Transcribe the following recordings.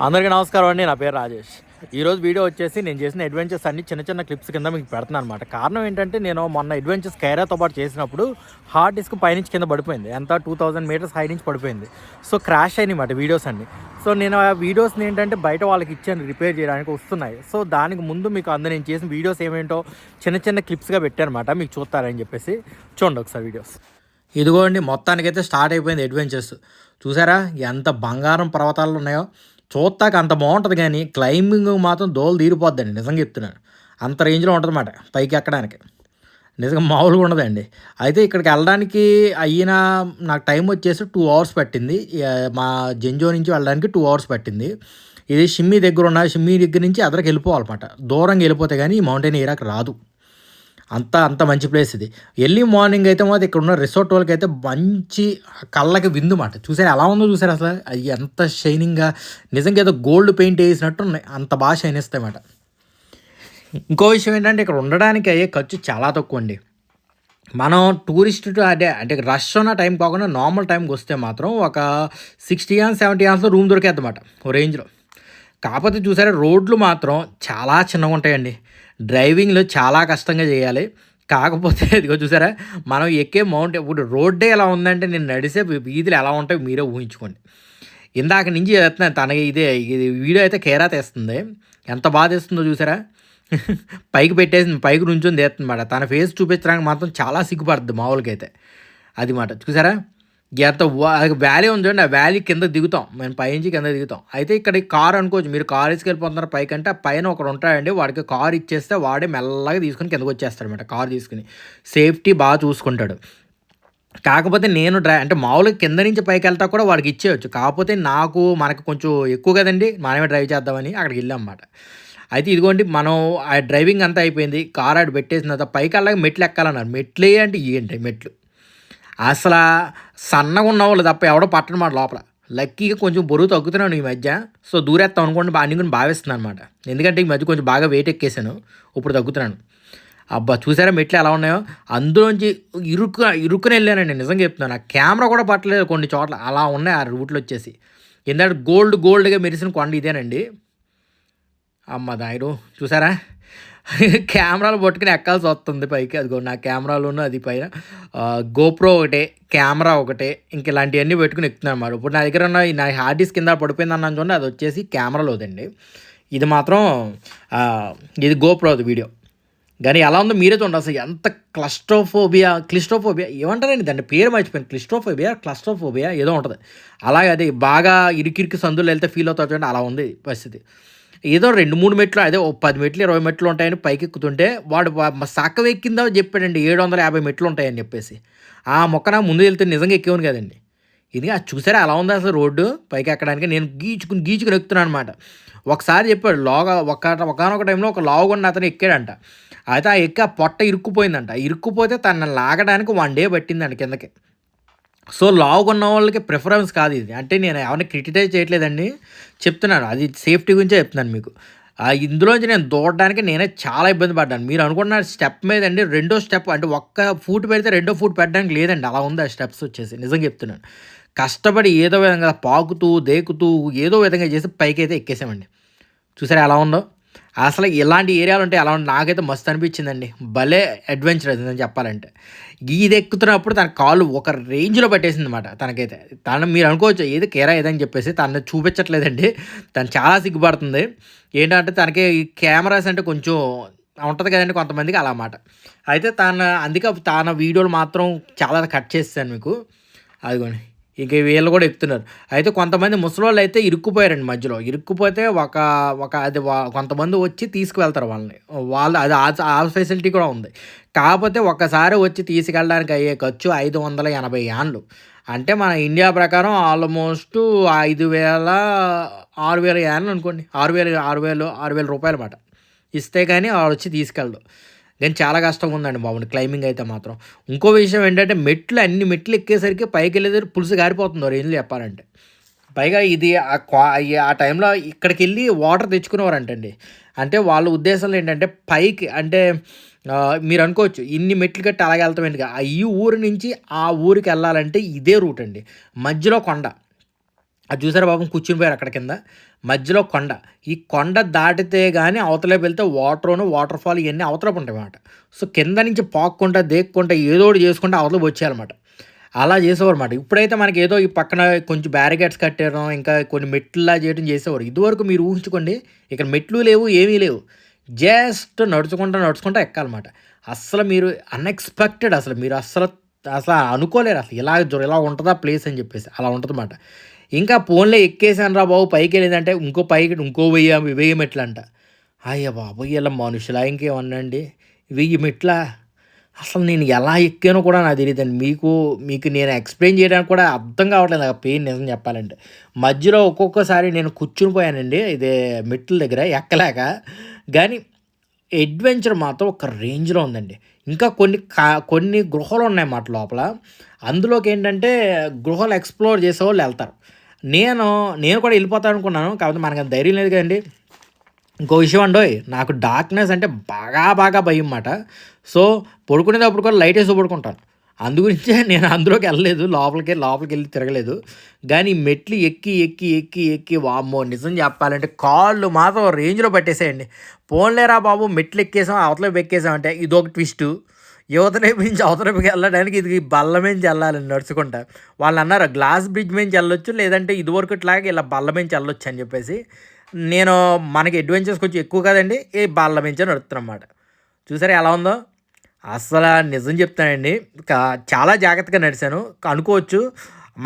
అందరికీ నమస్కారం అండి. నా పేరు రాజేష్. ఈరోజు వీడియో వచ్చేసి నేను చేసిన అడ్వెంచర్స్ అన్ని చిన్న చిన్న క్లిప్స్ కింద మీకు పెడుతున్నాను అనమాట. కారణం ఏంటంటే నేను మొన్న అడ్వెంచర్స్ కైరాతో పాటు చేసినప్పుడు హార్డ్ డిస్క్ పైనుంచి కింద పడిపోయింది. ఎంత 2000 మీటర్స్ హై నుంచి పడిపోయింది. సో క్రాష్ అయినాయి వీడియోస్ అన్ని. సో నేను ఆ వీడియోస్ని ఏంటంటే బయట వాళ్ళకి ఇచ్చాను, రిపేర్ చేయడానికి వస్తున్నాయి. సో దానికి ముందు మీకు నేను చేసిన వీడియోస్ ఏమేంటో చిన్న చిన్న క్లిప్స్గా పెట్టానమాట, మీకు చూస్తారని చెప్పేసి. చూడండి ఒకసారి వీడియోస్. ఇదిగోండి, మొత్తానికైతే స్టార్ట్ అయిపోయింది అడ్వెంచర్స్. చూసారా ఎంత బంగారం పర్వతాలు ఉన్నాయో. చూస్తాక అంత బాగుంటుంది, కానీ క్లైంబింగ్ మాత్రం దోలు తీరిపోద్దండి, నిజంగా చెప్తున్నాను. అంత రేంజ్లో ఉంటుంది అన్నమాట పైకి ఎక్కడానికి. నిజంగా మామూలుగా ఉండదండి. అయితే ఇక్కడికి వెళ్ళడానికి అయిన నాకు టైం వచ్చేసి 2 అవర్స్ పట్టింది. మా జెంజో నుంచి వెళ్ళడానికి 2 అవర్స్ పట్టింది. ఇది షిమ్మీ దగ్గర నుంచి అదరికి వెళ్ళిపోవాలన్నమాట. దూరంగా వెళ్ళిపోతే కానీ ఈ మౌంటైన్ ఏరియాకి రాదు. అంత మంచి ప్లేస్ ఇది. ఎర్లీ మార్నింగ్ అయితే మాత్రం ఇక్కడ ఉన్న రిసార్ట్ వాళ్ళకి అయితే మంచి కళ్ళకి విందు మాట. చూసారు ఎలా ఉందో, చూసారు అసలు అది ఎంత షైనింగ్గా, నిజంగా ఏదో గోల్డ్ పెయింట్ వేసినట్టు ఉన్నాయి, అంత బాగా షైన్ ఇస్తాయి అన్నమాట. ఇంకో విషయం ఏంటంటే ఇక్కడ ఉండడానికి అయ్యే ఖర్చు చాలా తక్కువ అండి. మనం టూరిస్ట్ అంటే రష్ ఉన్న టైం కాకుండా నార్మల్ టైంకి వస్తే మాత్రం ఒక 60 and 70 అవర్స్లో రూమ్ దొరికేది అన్నమాట ఓ రేంజ్లో. కాకపోతే చూసారా రోడ్లు మాత్రం చాలా చిన్నగా ఉంటాయండి. డ్రైవింగ్లో చాలా కష్టంగా చేయాలి. కాకపోతే ఇదిగో చూసారా, మనం ఎక్కే ఇప్పుడు రోడ్డే ఎలా ఉందంటే నేను నడిసే వీధులు ఎలా ఉంటాయో మీరే ఊహించుకోండి. ఇందాక నుంచి చేస్తున్నాను తనకి ఇది వీడియో అయితే కేరా తెస్తుంది. ఎంత బాగా తెస్తుందో చూసారా. పైకి పెట్టేసింది, పైకి నుంచొని తీస్తుందన్నమాట. తన ఫేస్ చూపించడానికి మాత్రం చాలా సిగ్గుపడుతుంది మామూలుగా అయితే. అది మాట చూసారా, ఎంత వ్యాలీ ఉంది చూడండి. ఆ వ్యాలీ కింద దిగుతాం, మేము పైనుంచి కింద దిగుతాం. అయితే ఇక్కడ కార్ అనుకోవచ్చు, మీరు కార్ తీసుకెళ్ళిపోతున్నారు పైకంటే ఆ పైన ఒకడు ఉంటాడండి, వాడికి కార్ ఇచ్చేస్తే వాడే మెల్లగా తీసుకుని కిందకు వచ్చేస్తాడు అనమాట. కార్ తీసుకుని సేఫ్టీ బాగా చూసుకుంటాడు. కాకపోతే నేను అంటే మామూలుగా కింద నుంచి పైకి వెళ్తా కూడా వాడికి ఇచ్చేయచ్చు. కాకపోతే మనకు కొంచెం ఎక్కువ కదండి, మనమే డ్రైవ్ చేద్దామని అక్కడికి వెళ్ళాం అన్నమాట. అయితే ఇదిగోండి, మనం ఆ డ్రైవింగ్ అంతా అయిపోయింది, కార్ ఆడు పెట్టేసిన తర్వాత పైకి వెళ్ళాక మెట్లు ఎక్కాలన్నారు. మెట్లు అంటే ఏంటి మెట్లు అసలు సన్నగా ఉన్న వాళ్ళు తప్ప ఎవడో పట్టడం మాట లోపల. లక్కీగా కొంచెం బరువు తగ్గుతున్నాను ఈ మధ్య. సో దూరేస్తాం అనుకోండి అని భావిస్తున్నాను అనమాట. ఎందుకంటే ఈ మధ్య కొంచెం బాగా వెయిట్ ఎక్కేసాను, ఇప్పుడు తగ్గుతున్నాను. అబ్బా చూసారా మెట్లు ఎలా ఉన్నాయో. అందులోంచి ఇరుక్కుని వెళ్ళానండి, నిజంగా చెప్తున్నాను. ఆ కెమెరా కూడా పట్టలేదు కొన్ని చోట్ల, అలా ఉన్నాయి ఆ రూట్లో వచ్చేసి. ఎందుకంటే గోల్డ్గా మెరిసిన కొండ ఇదేనండి. అమ్మ దాయరు చూసారా, కెమెరాలు పట్టుకుని ఎక్కాల్సి వస్తుంది పైకి. అదిగో నా కెమెరాలోనూ అది పైన గోప్రో ఒకటే, కెమెరా ఒకటే, ఇంక ఇలాంటివన్నీ పెట్టుకుని ఎక్కుతున్నాను అన్నమాట. ఇప్పుడు నా దగ్గర ఉన్న నా హార్డ్ డిస్క్ కింద పడిపోయింది అన్నాను చూడండి, అది వచ్చేసి కెమెరాలోదండి. ఇది మాత్రం ఇది గోప్రోది వీడియో. కానీ ఎలా ఉందో మీరే చూడండి. అసలు ఎంత క్లిస్ట్రోఫోబియా ఏమంటారండి దాన్ని, పేరు మర్చిపోయింది. క్లస్ట్రోఫోబియా ఏదో ఉంటుంది. అలాగే అది బాగా ఇరికి సందులు వెళ్తే ఫీల్ అవుతా చూడండి, అలా ఉంది పరిస్థితి. ఏదో 2-3 మెట్లు, అదే 10 మెట్లు 20 మెట్లు ఉంటాయని పైకి ఎక్కుతుంటే వాడు సక్కం ఎక్కిందో చెప్పాడండి 750 మెట్లు ఉంటాయని చెప్పేసి. ఆ మొక్కన ముందు వెళ్తే నిజంగా ఎక్కేవాను కదండి. ఇది అది చూసారా అలా ఉంది అసలు రోడ్డు పైకి ఎక్కడానికి. నేను గీచుకుని ఎక్కుతున్నాను అనమాట. ఒకసారి చెప్పాడు ఒకనొక టైంలో ఒక లావుగొన్న అతను ఎక్కాడంట. అయితే ఆ ఎక్కి ఆ పొట్ట ఇరుక్కుపోయిందంట. ఇరుక్కుపోతే తనని లాగడానికి 1 day పట్టిందండి కిందకి. సో లావుగున్న వాళ్ళకి ప్రిఫరెన్స్ కాదు ఇది. అంటే నేను ఎవరిని క్రిటిసైజ్ చేయట్లేదండి, చెప్తున్నాను. అది సేఫ్టీ గురించే చెప్తున్నాను మీకు. ఇందులోంచి నేను దూడడానికి నేనే చాలా ఇబ్బంది పడ్డాను. మీరు అనుకున్న స్టెప్ మీదండి రెండో స్టెప్, అంటే ఒక్క ఫూట్ పెడితే రెండో ఫూట్ పెట్టడానికి లేదండి, అలా ఉంది ఆ స్టెప్స్ వచ్చేసి. నిజంగా చెప్తున్నాను. కష్టపడి ఏదో విధంగా పాకుతూ దేకుతూ ఏదో విధంగా చేసి పైకైతే ఎక్కేసామండి. చూసారా ఎలా ఉందో. అసలు ఇలాంటి ఏరియాలు ఉంటే ఎలా ఉంటే నాకైతే మస్తు అనిపించిందండి. భలే అడ్వెంచర్ అది నేను చెప్పాలంటే. ఇది ఎక్కుతున్నప్పుడు తన కాళ్ళు ఒక రేంజ్లో పట్టేసింది అనమాట తనకైతే. మీరు అనుకోవచ్చు ఏది కేరా ఏదని చెప్పేసి, తను చూపించట్లేదండి. తను చాలా సిగ్గుపడుతుంది. ఏంటంటే తనకి ఈ కెమెరాస్ అంటే కొంచెం ఉంటుంది కదండి కొంతమందికి, అలా మాట. అయితే అందుకే తన వీడియోలు మాత్రం చాలా కట్ చేస్తాను మీకు. అదిగోండి ఇంక వీళ్ళు కూడా ఎక్కుతున్నారు. అయితే కొంతమంది ముసలోళ్ళు అయితే ఇరుక్కుపోయారండి మధ్యలో. ఇరుక్కుపోతే కొంతమంది వచ్చి తీసుకువెళ్తారు వాళ్ళని. అది ఆ ఫెసిలిటీ కూడా ఉంది. కాకపోతే ఒక్కసారి వచ్చి తీసుకెళ్ళడానికి అయ్యే ఖర్చు 580 యాన్లు. అంటే మన ఇండియా ప్రకారం ఆల్మోస్ట్ 6,000 యాన్లు అనుకోండి. 6,000 రూపాయలు మాట ఇస్తే కానీ వాడు వచ్చి తీసుకెళ్ళడు. కానీ చాలా కష్టంగా ఉందండి బాబు క్లైంబింగ్ అయితే మాత్రం. ఇంకో విషయం ఏంటంటే అన్ని మెట్లు ఎక్కేసరికి పైకి వెళ్ళేసరికి పులుసు గారిపోతుంది రేంజ్లో చెప్పాలంటే. పైగా ఇది ఆ టైంలో ఇక్కడికి వెళ్ళి వాటర్ తెచ్చుకునేవారంటండి. అంటే వాళ్ళ ఉద్దేశంలో ఏంటంటే పైకి అంటే మీరు అనుకోవచ్చు ఇన్ని మెట్లు కట్టి అలాగే వెళ్తాం ఏంటి, ఈ ఊరు నుంచి ఆ ఊరికి వెళ్ళాలంటే ఇదే రూట్ అండి, మధ్యలో కొండ. అది చూసారా బాబు కూర్చుని పోయారు అక్కడ కింద మధ్యలో కొండ. ఈ కొండ దాటితే కానీ అవతలకి వెళ్తే వాటర్ ఫాల్ ఇవన్నీ అవతలపు ఉంటాయి అన్నమాట. సో కింద నుంచి పాక్కుంటా దేక్కుంటా ఏదో ఒకటి చేసుకుంటా అవతలకి వచ్చేయాలన్నమాట. అలా చేసేవారు అన్నమాట. ఇప్పుడైతే మనకి ఏదో ఈ పక్కన కొంచెం బ్యారికేడ్స్ కట్టడం ఇంకా కొన్ని మెట్లులా చేయడం చేసేవారు. ఇదివరకు మీరు ఊహించుకోండి, ఇక్కడ మెట్లు లేవు ఏమీ లేవు, జస్ట్ నడుచుకుంటా ఎక్కాలన్నమాట. అస్సలు మీరు అన్ఎక్స్పెక్టెడ్, అసలు మీరు అస్సలు అసలు అనుకోలేరు అసలు ఇలా ఉంటుందా ప్లేస్ అని చెప్పేసి. అలా ఉంటుందన్నమాట. ఇంకా ఫోన్లో ఎక్కేసాను రా బాబు పైకి వెళ్ళేదంటే ఇంకో 1000 మెట్లు అంట. అయ్య బాబోయ్ ఇలా మనుషులా ఇంకేమన్నా అండి, 1000 మెట్లా? అసలు నేను ఎలా ఎక్కానో కూడా నాకు తెలియదండి. మీకు నేను ఎక్స్ప్లెయిన్ చేయడానికి కూడా అర్థం కావట్లేదు ఆ పెయిన్ నిజం చెప్పాలంటే. మధ్యలో ఒక్కొక్కసారి నేను కూర్చుని పోయానండి ఇదే మెట్ల దగ్గర ఎక్కలేక. కానీ అడ్వెంచర్ మాత్రం ఒక రేంజ్లో ఉందండి. ఇంకా కొన్ని గృహాలు ఉన్నాయన్నమాట లోపల. అందులోకి ఏంటంటే గృహాలు ఎక్స్ప్లోర్ చేసేవాళ్ళు వెళ్తారు. నేను కూడా వెళ్ళిపోతాను అనుకున్నాను, కాకపోతే మనకు అంత ధైర్యం లేదు కదండి. ఇంకో విషయం అండోయ్, నాకు డార్క్నెస్ అంటే బాగా భయం అన్నమాట. సో పడుకునేటప్పుడు కూడా లైట్ వేసి పడుకుంటాను. అందుగురించే నేను అందులోకి వెళ్ళలేదు, లోపలికి వెళ్ళి తిరగలేదు. కానీ మెట్లు ఎక్కి వామ్మో నిజం చెప్పాలంటే కాళ్ళు మాత్రం రేంజ్లో పట్టేసేయండి. పోన్లేరా బాబు మెట్లు ఎక్కేసాం అవతలకి ఎక్కేసాం అంటే ఇదొక ట్విస్టు. యువతలేపు నుంచి అవతలకి వెళ్ళడానికి ఇది బల్ల నుంచి వెళ్ళాలండి నడుచుకుంటా. వాళ్ళు అన్నారు గ్లాస్ బ్రిడ్జ్ నుంచి వెళ్ళొచ్చు, లేదంటే ఇదివరకుట్లాగా ఇలా బల్ల నుంచి వెళ్ళొచ్చు అని చెప్పేసి. మనకి అడ్వెంచర్స్ కొంచెం ఎక్కువ కదండి, ఈ బల్ల నుంచే నడుపుతున్నమాట. చూసారా ఎలా ఉందో. అసలు నిజం చెప్తానండి, చాలా జాగ్రత్తగా నడిచాను అనుకోవచ్చు.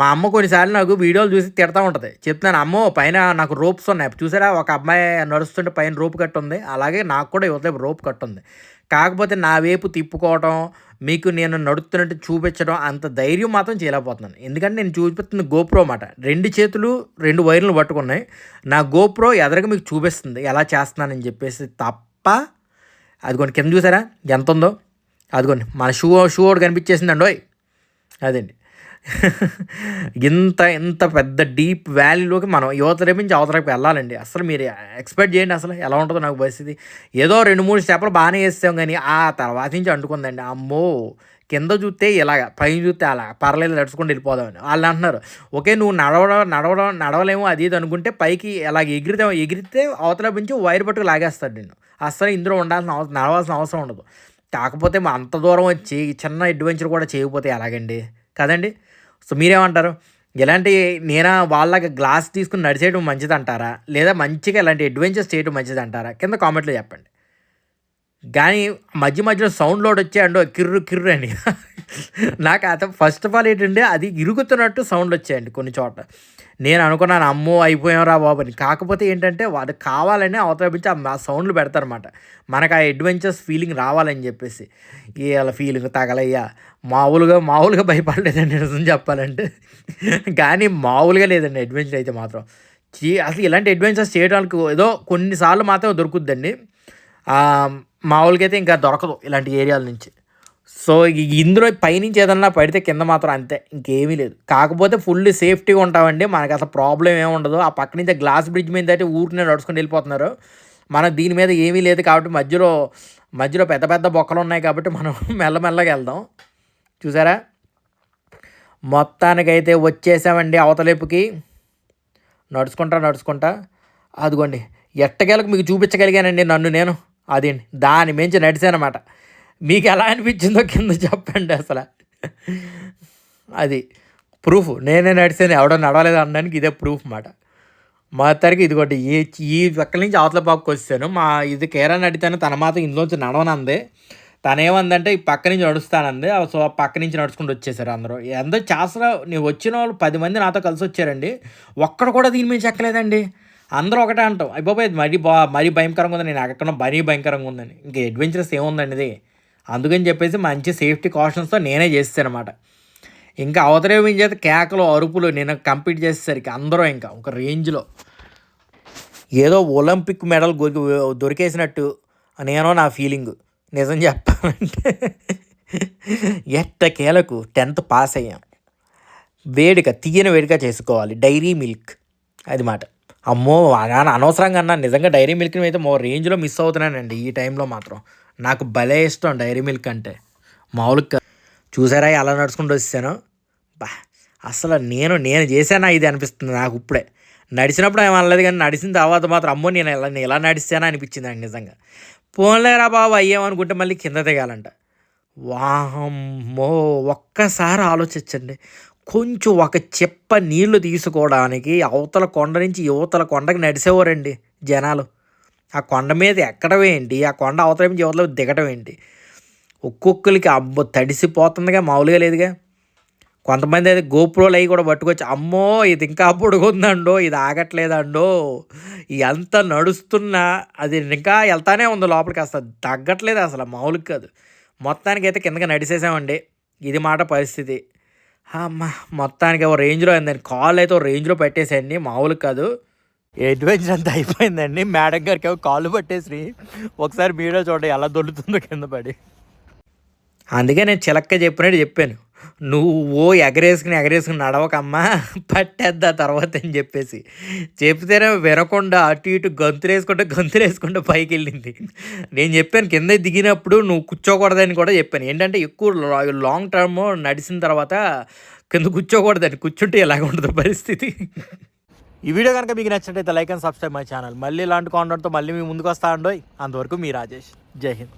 మా అమ్మ కొన్నిసార్లు నాకు వీడియోలు చూసి తిడతా ఉంటుంది. చెప్తున్నాను అమ్మో పైన నాకు రోప్స్ ఉన్నాయి చూసారా, ఒక అమ్మాయి నడుస్తుంటే పైన రోప్ కట్టు ఉంది, అలాగే నాకు కూడా యువత రోప్ కట్టు ఉంది. కాకపోతే నా వైపు తిప్పుకోవడం, మీకు నేను నడుస్తున్నట్టు చూపించడం అంత ధైర్యం మాత్రం చేయలేకపోతున్నాను. ఎందుకంటే నేను చూపిస్తుంది గోప్రో అన్నమాట. 2 చేతులు 2 వైర్లు పట్టుకున్నాయి. నా గోప్రో ఎదరగా మీకు చూపిస్తుంది ఎలా చేస్తున్నానని చెప్పేసి తప్ప. అదిగోండి కింద చూసారా ఎంత ఉందో, అదిగోండి మన షూ ఒకటి కనిపించేసిందండి. అదండి ఇంత పెద్ద డీప్ వ్యాలీలోకి మనం యువత రేపు నుంచి అవతలకి వెళ్ళాలండి. అసలు మీరు ఎక్స్పెక్ట్ చేయండి అసలు ఎలా ఉంటుందో నాకు పరిస్థితి. ఏదో 2-3 స్టెప్లు బాగానే వేస్తాం, కానీ ఆ తర్వాత నుంచి అంటుకుందండి. అమ్మో కింద చూస్తే ఇలాగ, పైన చూస్తే అలా పర్లేదు నడుచుకుంటూ వెళ్ళిపోదామని వాళ్ళు అంటున్నారు. ఓకే నువ్వు నడవలేము అది ఇది అనుకుంటే పైకి ఎలాగ ఎగిరితే అవతల నుంచి వైర్ పట్టుకు లాగేస్తాడు నిన్ను. అస్సలు ఇందులో నడవాల్సిన అవసరం ఉండదు. కాకపోతే అంత దూరం వచ్చి చిన్న అడ్వెంచర్ కూడా చేయకపోతే ఎలాగండి కదండి. సో మీరేమంటారు, ఇలాంటి వాళ్ళకి గ్లాస్ తీసుకుని నడిచేయడం మంచిది అంటారా, లేదా మంచిగా ఇలాంటి అడ్వెంచర్స్ చేయడం మంచిది అంటారా? కింద కామెంట్లో చెప్పండి. కానీ మధ్యలో సౌండ్ లోడ్ వచ్చాయండి కిర్రు అని. నాకు ఫస్ట్ ఆఫ్ ఆల్ ఏంటంటే అది ఇరుగుతున్నట్టు సౌండ్లు వచ్చాయండి కొన్ని చోట్ల. నేను అనుకున్నాను అమ్మో అయిపోయాం బాబు అని. కాకపోతే ఏంటంటే వాడు కావాలని అవతలపించి ఆ సౌండ్లు పెడతారన్నమాట, మనకు ఆ అడ్వెంచర్స్ ఫీలింగ్ రావాలని చెప్పేసి. వాళ్ళ ఫీలింగ్ తగలయ్యా మామూలుగా భయపడలేదండి నిజం చెప్పాలంటే. కానీ మామూలుగా లేదండి అడ్వెంచర్ అయితే మాత్రం. అసలు ఇలాంటి అడ్వెంచర్స్ చేయడానికి ఏదో కొన్నిసార్లు మాత్రం దొరుకుద్దండి, మామూలుగా అయితే ఇంకా దొరకదు ఇలాంటి ఏరియాల నుంచి. సో ఇందులో పైనుంచి ఏదన్నా పడితే కింద మాత్రం అంతే, ఇంకేమీ లేదు. కాకపోతే ఫుల్ సేఫ్టీగా ఉంటామండి, మనకు అసలు ప్రాబ్లం ఏమి ఉండదు. ఆ పక్క నుంచి గ్లాస్ బ్రిడ్జ్ మీద అయితే ఊరినే నడుచుకుని వెళ్ళిపోతున్నారు, మనకు దీని మీద ఏమీ లేదు. కాబట్టి మధ్యలో పెద్ద బొక్కలు ఉన్నాయి కాబట్టి మనం మెల్లమెల్లగా వెళ్దాం. చూసారా మొత్తానికైతే వచ్చేసామండి అవతలేపుకి నడుచుకుంటా. అదిగోండి ఎట్టకేలకు మీకు చూపించగలిగానండి నేను అదేండి దాని మించి నడిచానమాట. మీకు ఎలా అనిపించిందో కింద చెప్పండి. అసలు అది ప్రూఫ్, నేనే నడిచాను ఎవడో నడవలేదు అనడానికి ఇదే ప్రూఫ్ అన్నమాట. మొత్తానికి ఇదిగోండి ఈ పక్కల నుంచి అవతల పాపకు వచ్చాను. ఇది కేరా నడితాను, తన మాత్రం ఇందులోంచి నడవనంది. తను ఏమందంటే ఈ పక్క నుంచి నడుస్తానంది. సో పక్క నుంచి నడుచుకుంటూ వచ్చేసారు అందరూ. ఎంతో చేస్తారు, నేను వచ్చిన వాళ్ళు 10 మంది నాతో కలిసి వచ్చారండి, ఒక్కడు కూడా దీని మీద చెక్కలేదండి. అందరూ ఒకటే అంటాం అయిపోయి మరీ భయంకరంగా ఉందని, నేను ఎక్కడ మరీ భయంకరంగా ఉందని. ఇంకా అడ్వెంచరస్ ఏముందండి ఇది. అందుకని చెప్పేసి మంచి సేఫ్టీ కాషన్స్తో నేనే చేస్తాను అనమాట. ఇంకా అవతరేమి చేత కేకలు అరుపులు నేను కంప్లీట్ చేసేసరికి అందరూ ఇంకా ఒక రేంజ్లో ఏదో ఒలింపిక్ మెడల్ దొరికేసినట్టు నా ఫీలింగ్ నిజం చెప్పాలంటే. ఎట్టకేలకు 10th పాస్ అయ్యాం. తీయని వేడిక చేసుకోవాలి డైరీ మిల్క్ అది మాట. అమ్మో అనవసరంగా అన్నా, నిజంగా డైరీ మిల్క్ని అయితే రేంజ్లో మిస్ అవుతున్నానండి ఈ టైంలో మాత్రం. నాకు భలే ఇష్టం డైరీ మిల్క్ అంటే మామూలుగా. చూసారా ఎలా నడుచుకుంటూ వచ్చాను. అసలు నేను చేశానా ఇది అనిపిస్తుంది నాకు ఇప్పుడే. నడిచినప్పుడు ఏం అనలేదు కానీ నడిచిన తర్వాత మాత్రం అమ్మో నేను ఎలా నడిచానా అనిపించింది నాకు నిజంగా. పోన్లేరా బాబు అయ్యామనుకుంటే మళ్ళీ కింద దిగాలంట. వామ్మో! ఒక్కసారి ఆలోచించండి. కొంచెం ఒక చిప్ప నీళ్లు తీసుకోవడానికి అవతల కొండ నుంచి యువతల కొండకి నడిసేవారండి జనాలు. ఆ కొండ మీద ఎక్కడం ఏంటి, ఆ కొండ అవతల నుంచి యువతల దిగటం ఏంటి. ఒక్కొక్కరికి అబ్బో తడిసిపోతుందిగా, మామూలుగా లేదుగా. కొంతమంది అయితే గోప్రోలు అవి కూడా పట్టుకొచ్చి అమ్మో ఇది ఇంకా పొడుగుందండో, ఇది ఆగట్లేదండో, ఎంత నడుస్తున్నా అది ఇంకా వెళ్తానే ఉంది లోపలికి, అసలు తగ్గట్లేదు, అసలు మామూలుగా కాదు. మొత్తానికైతే కిందకి నడిచేసామండి. ఇది మాట పరిస్థితి. అమ్మ మొత్తానికి ఓ రేంజ్లో అయిందండి. కాళ్ళు అయితే ఓ రేంజ్లో పెట్టేసాయండి, మామూలుగా కాదు. అడ్వెంచర్ అంతా అయిపోయిందండి. మేడం గారికి ఏమో కాళ్ళు పట్టేసి ఒకసారి వీడియో చూడండి ఎలా దొల్లుతుందో కింద పడి. అందుకే నేను చిలక్క చెప్పినట్టు చెప్పాను, నువ్వు ఎగరేసుకుని నడవకమ్మా పట్టేద్దా తర్వాత అని చెప్పేసి. చెప్తేనే వినకుండా అటు ఇటు గంతులేసుకుంటూ పైకి వెళ్ళింది. నేను చెప్పాను కింద దిగినప్పుడు నువ్వు కూర్చోకూడదని కూడా చెప్పాను. ఏంటంటే ఎక్కువ లాంగ్ టర్మ్ నడిచిన తర్వాత కింద కూర్చోకూడదని, కూర్చుంటే ఎలాగ ఉంటుంది పరిస్థితి. ఈ వీడియో కనుక మీకు నచ్చినట్టయితే like and subscribe my channel. మళ్ళీ ఇలాంటి కాంటెంట్తో మళ్ళీ మీ ముందుకు వస్తా అండోయ్. అంతవరకు మీ రాజేష్. జై హింద్.